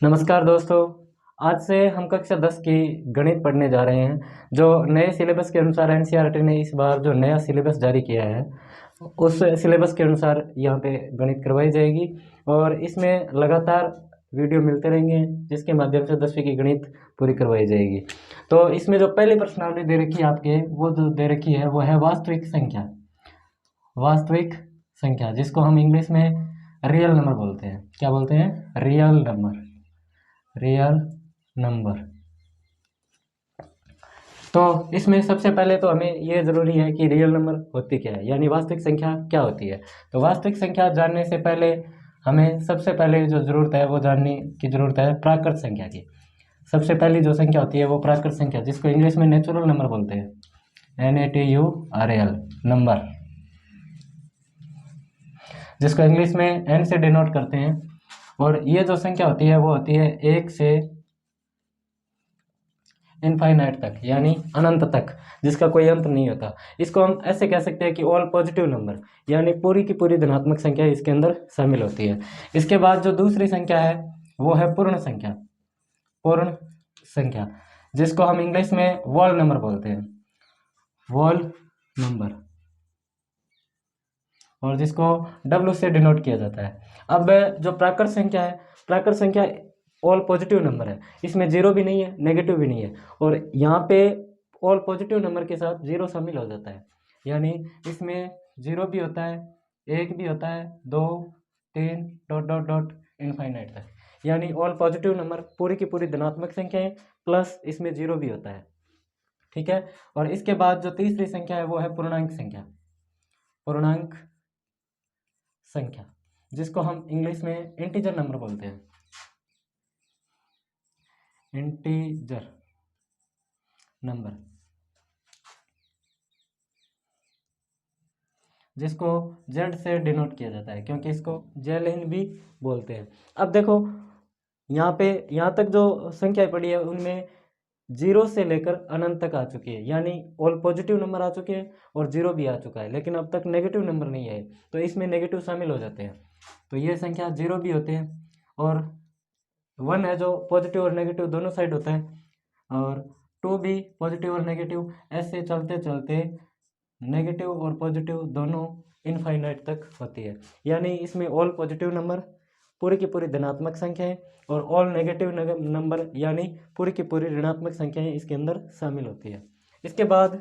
नमस्कार दोस्तों। आज से हम कक्षा 10 की गणित पढ़ने जा रहे हैं। जो नए सिलेबस के अनुसार एनसीईआरटी ने इस बार जो नया सिलेबस जारी किया है, उस सिलेबस के अनुसार यहाँ पे गणित करवाई जाएगी और इसमें लगातार वीडियो मिलते रहेंगे, जिसके माध्यम से 10वीं की गणित पूरी करवाई जाएगी। तो इसमें जो पहली प्रश्नावली दे रखी है आपके, वो जो दे रखी है वो है वास्तविक संख्या। वास्तविक संख्या, जिसको हम इंग्लिश में रियल नंबर बोलते हैं। क्या बोलते हैं? Real number. Real number. तो इसमें सबसे पहले तो हमें ये ज़रूरी है कि रियल नंबर होती क्या है, यानी वास्तविक संख्या क्या होती है। तो वास्तविक संख्या जानने से पहले हमें सबसे पहले जो ज़रूरत है वो जानने की ज़रूरत है प्राकृत संख्या की। सबसे पहली जो संख्या होती है वो प्राकृत संख्या, जिसको इंग्लिश में नेचुरल नंबर बोलते हैं। NATURAL नंबर, जिसको इंग्लिश में एन से डिनोट करते हैं। और ये जो संख्या होती है वो होती है 1 से इनफाइनाइट तक, यानी अनंत तक, जिसका कोई अंत नहीं होता। इसको हम ऐसे कह सकते हैं कि ऑल पॉजिटिव नंबर, यानी पूरी की पूरी धनात्मक संख्या इसके अंदर शामिल होती है। इसके बाद जो दूसरी संख्या है वो है पूर्ण संख्या। पूर्ण संख्या, जिसको हम इंग्लिश में वॉल नंबर बोलते हैं। वॉल नंबर, और जिसको W से डिनोट किया जाता है। अब जो प्राकृत संख्या है, प्राकृत संख्या ऑल पॉजिटिव नंबर है। इसमें जीरो भी नहीं है, नेगेटिव भी नहीं है, और यहाँ पे ऑल पॉजिटिव नंबर के साथ जीरो शामिल हो जाता है। यानी इसमें जीरो भी होता है, एक भी होता है, दो, तीन, डॉट डॉट डॉट इनफाइनाइट तक, यानी ऑल पॉजिटिव नंबर पूरी की पूरी धनात्मक संख्याएं, प्लस इसमें जीरो भी होता है। ठीक है। और इसके बाद जो तीसरी संख्या है वो है पूर्णांक संख्या। पूर्णांक संख्या, जिसको हम इंग्लिश में इंटीजर नंबर बोलते हैं। इंटीजर नंबर, जिसको जेड से डिनोट किया जाता है, क्योंकि इसको जेलिन भी बोलते हैं। अब देखो यहाँ पे, यहाँ तक जो संख्याएं पड़ी है उनमें जीरो से लेकर अनंत तक आ चुकी है, यानी ऑल पॉजिटिव नंबर आ चुके हैं और जीरो भी आ चुका है, लेकिन अब तक नेगेटिव नंबर नहीं आए, तो इसमें नेगेटिव शामिल हो जाते हैं। तो ये संख्या जीरो भी होते हैं, और वन है जो पॉजिटिव और नेगेटिव दोनों साइड होता है, और टू भी पॉजिटिव और नेगेटिव, ऐसे चलते चलते नेगेटिव और पॉजिटिव दोनों इनफाइनाइट तक होती है। यानी इसमें ऑल पॉजिटिव नंबर पूरी की पूरी धनात्मक संख्याएं, और ऑल नेगेटिव नंबर यानी पूरी की पूरी ऋणात्मक संख्याएं इसके अंदर शामिल होती है। इसके बाद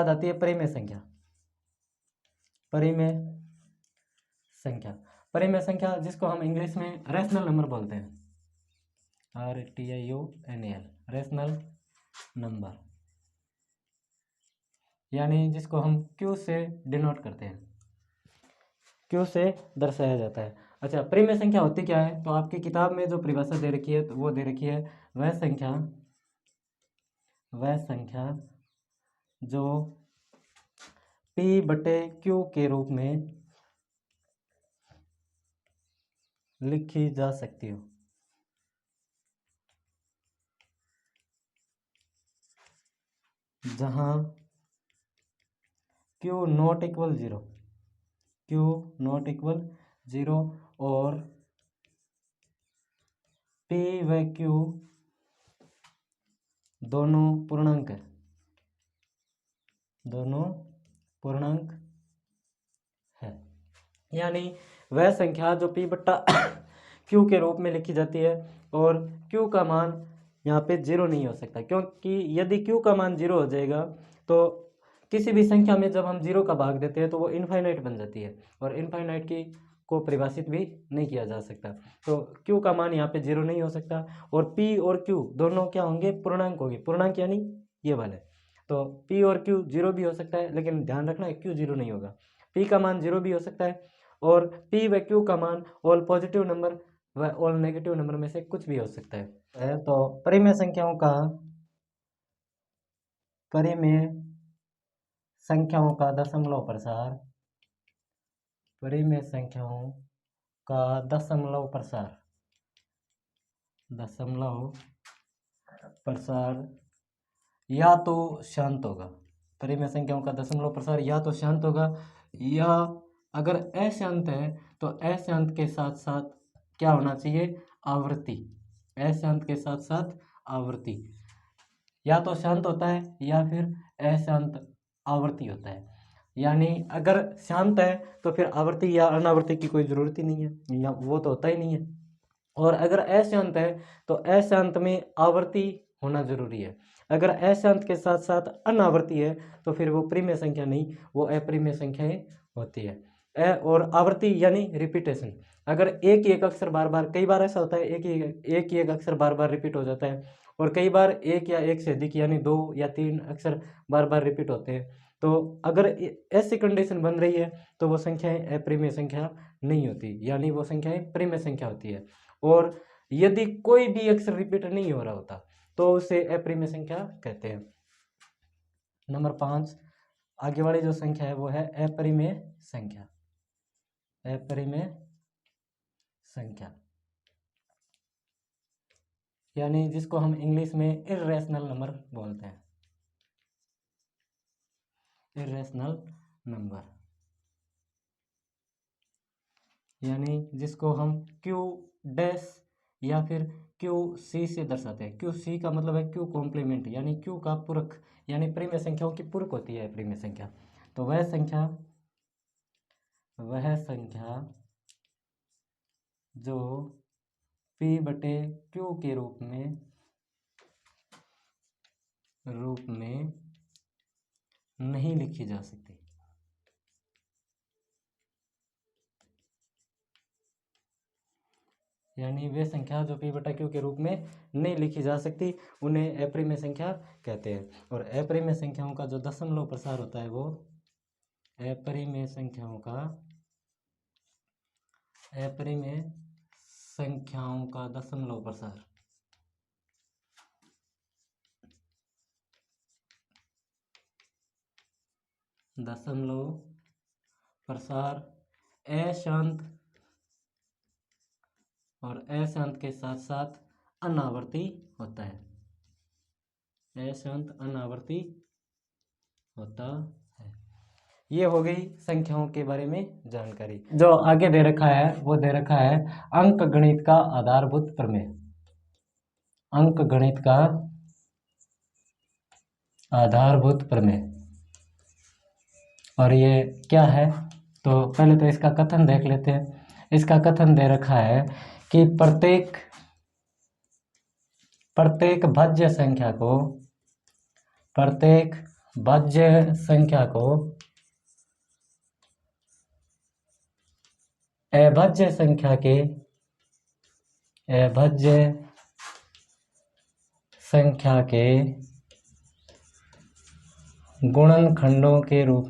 आती है परिमेय संख्या। परिमेय संख्या, परिमेय संख्या, जिसको हम इंग्लिश में रैशनल नंबर बोलते हैं। RTIONAL, रैशनल नंबर, यानी जिसको हम Q से डिनोट करते हैं, Q से दर्शाया जाता है। अच्छा, परिमेय संख्या होती क्या है? तो आपकी किताब में जो परिभाषा दे रखी है तो वो दे रखी है वह संख्या जो P/Q के रूप में लिखी जा सकती हो। जहां Q नॉट इक्वल जीरो और P व Q दोनों पूर्णांक है, यानी वह संख्या जो P/Q के रूप में लिखी जाती है, और Q का मान यहाँ पे जीरो नहीं हो सकता, क्योंकि यदि Q का मान जीरो हो जाएगा तो किसी भी संख्या में जब हम जीरो का भाग देते हैं तो वो इनफाइनाइट बन जाती है, और इनफाइनाइट की को परिभाषित भी नहीं किया जा सकता। तो Q का मान यहाँ पे जीरो नहीं हो सकता, और P और Q दोनों क्या होंगे? पूर्णांक होंगे। पूर्णांक यानी ये वाले। तो P और Q जीरो भी हो सकता है, लेकिन ध्यान रखना है Q जीरो नहीं होगा। P का मान जीरो भी हो सकता है, और P व Q का मान ऑल पॉजिटिव नंबर व ऑल नेगेटिव नंबर में से कुछ भी हो सकता है। तो परिमेय संख्याओं का दशमलव प्रसार, परिमेय संख्याओं का दशमलव प्रसार या तो शांत होगा। परिमेय संख्याओं का दशमलव प्रसार या तो शांत होगा, या अगर अशांत है तो अशांत के साथ साथ क्या होना चाहिए? आवर्ती, अशांत के साथ साथ आवर्ती, या तो शांत होता है या फिर अशांत आवर्ती होता है। यानी अगर शांत है तो फिर आवर्ती या अनावर्ती की कोई ज़रूरत ही नहीं है, या वो तो होता ही नहीं है। और अगर अशांत है तो अशांत में आवर्ती होना जरूरी है। अगर अशांत के साथ साथ अनावर्ती है तो फिर वो परिमेय संख्या नहीं, वो अपरिमेय संख्याएं होती है। और आवर्ती यानी रिपीटेशन, अगर एक ही एक अक्षर बार बार, कई बार ऐसा होता है एक ही एक अक्षर बार बार रिपीट हो जाता है, और कई बार एक या एक से अधिक यानी 2 या 3 अक्षर बार बार रिपीट होते हैं। तो अगर ऐसी कंडीशन बन रही है तो वो संख्याएं अपरिमेय संख्या नहीं होती, यानी वो संख्याएं परिमेय संख्या होती है। और यदि कोई भी अक्षर रिपीट नहीं हो रहा होता तो उसे अपरिमेय संख्या कहते हैं। नंबर 5, आगे वाली जो संख्या है वो है अपरिमेय संख्या। अपरिमेय संख्या यानी जिसको हम इंग्लिश में इर्रेशनल नंबर बोलते हैं, इर्रेशनल नंबर, यानी जिसको हम क्यू डैश या फिर क्यू सी से दर्शाते हैं। क्यू सी का मतलब है क्यू कॉम्प्लीमेंट, यानी क्यू का पूरक, यानी परिमेय संख्याओं की पूरक होती है परिमेय संख्या। तो वह संख्या जो पी बटे क्यू के रूप में नहीं लिखी जा सकती, यानी वे संख्या जो पी बटा क्यू के रूप में नहीं लिखी जा सकती उन्हें अपरिमेय संख्या कहते हैं। और अपरिमेय संख्याओं का जो दशमलव प्रसार होता है वो अपरिमेय संख्याओं का दशमलव प्रसार अशांत और अशांत के साथ साथ अनावर्ती होता है। अशांत अनावर्ती होता है। ये हो गई संख्याओं के बारे में जानकारी। जो आगे दे रखा है वो दे रखा है अंक गणित का आधारभूत प्रमेय। अंक गणित का आधारभूत प्रमेय, और ये क्या है तो पहले तो इसका कथन देख लेते हैं। इसका कथन दे रखा है कि प्रत्येक भाज्य संख्या को अभाज्य संख्या के गुणनखंडों के रूप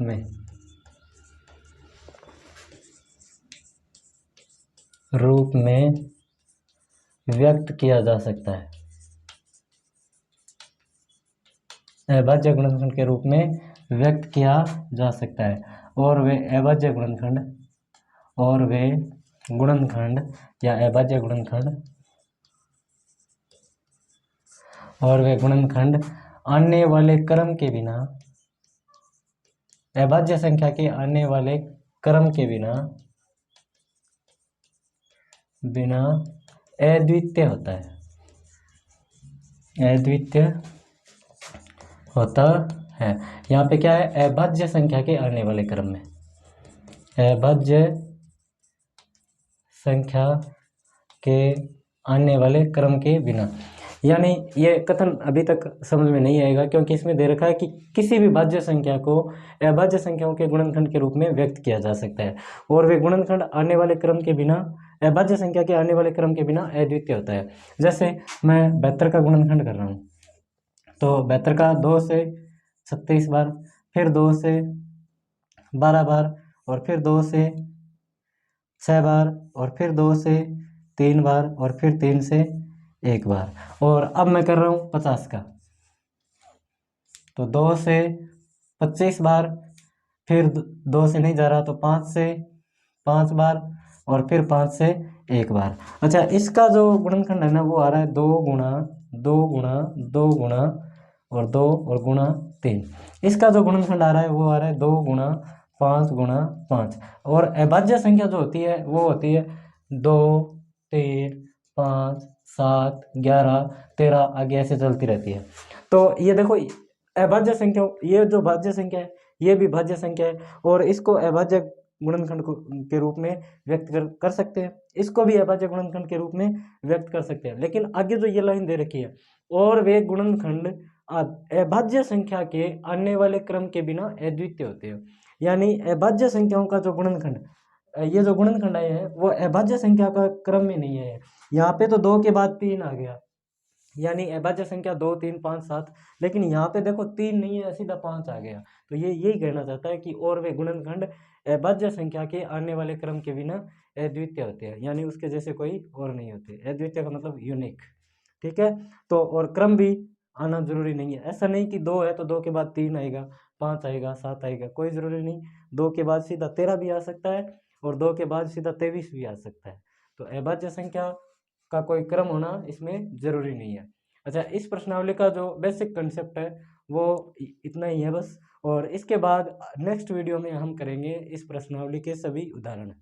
में व्यक्त किया जा सकता है। अभाज्य गुणनखंड के रूप में व्यक्त किया जा सकता है, और वे अभाज्य गुणनखंड या अभाज्य गुणनखंड और वे गुणनखंड आने वाले क्रम के बिना, अभाज्य संख्या के आने वाले क्रम के बिना अद्वितीय होता है, अद्वितीय होता है। यहाँ पे क्या है, अभाज्य संख्या के आने वाले क्रम में, अभाज्य संख्या के आने वाले क्रम के बिना। यानी ये कथन अभी तक समझ में नहीं आएगा, क्योंकि इसमें दे रखा है कि किसी भी भाज्य संख्या को अभाज्य संख्याओं के गुणनखंड के रूप में व्यक्त किया जा सकता है, और वे गुणनखंड आने वाले क्रम के बिना, अभाज्य संख्या के आने वाले क्रम के बिना अद्वितीय होता है। जैसे मैं 72 का गुणनखंड कर रहा हूँ, तो 72 का 2 से 36 बार, फिर 2 से 12 बार, और फिर 2 से 6 बार, और फिर 2 से 3 बार, और फिर 3 से 1 बार। और अब मैं कर रहा हूँ 50 का, तो 2 से 25 बार, फिर 2 से नहीं जा रहा तो 5 से 5 बार, और फिर 5 से 1 बार। अच्छा, इसका जो गुणनखंड है ना वो आ रहा है 2 गुणा 2 गुणा 2 गुणा और 2 और गुणा 3। इसका जो गुणनखंड आ रहा है वो आ रहा है 2 गुणा 5 गुणा 5। और अभाज्य संख्या जो होती है वो होती है 2 3 5, 7, 11, 13 आगे ऐसे चलती रहती है। तो ये देखो अभाज्य संख्या, ये जो भाज्य संख्या है ये भी भाज्य संख्या है, और इसको अभाज्य गुणनखंड के रूप में व्यक्त कर सकते हैं, इसको भी अभाज्य गुणनखंड के रूप में व्यक्त कर सकते हैं। लेकिन आगे जो ये लाइन दे रखी है, और वे गुणनखंड अभाज्य संख्या के आने वाले क्रम के बिना अद्वितीय होते हैं। यानी अभाज्य संख्याओं का जो गुणनखंड, ये जो गुणनखंड आए हैं वो अभाज्य संख्या का क्रम में नहीं है। यहाँ पे तो 2 के बाद 3 आ गया, यानी अभाज्य संख्या 2, 3, 5, 7, लेकिन यहाँ पे देखो 3 नहीं है, सीधा 5 आ गया। तो ये यही कहना चाहता है कि और वे गुणनखंड अभाज्य संख्या के आने वाले क्रम के बिना अद्वितीय होते हैं, यानी उसके जैसे कोई और नहीं होते। अद्वितीय का मतलब यूनिक, ठीक है। तो और क्रम भी आना जरूरी नहीं है, ऐसा नहीं कि 2 है तो 2 के बाद 3 आएगा, 5 आएगा, 7 आएगा, कोई ज़रूरी नहीं। 2 के बाद सीधा 13 भी आ सकता है, और 2 के बाद सीधा 23 भी आ सकता है। तो अभाज्य संख्या का कोई क्रम होना इसमें ज़रूरी नहीं है। अच्छा, इस प्रश्नावली का जो बेसिक कंसेप्ट है वो इतना ही है बस, और इसके बाद नेक्स्ट वीडियो में हम करेंगे इस प्रश्नावली के सभी उदाहरण।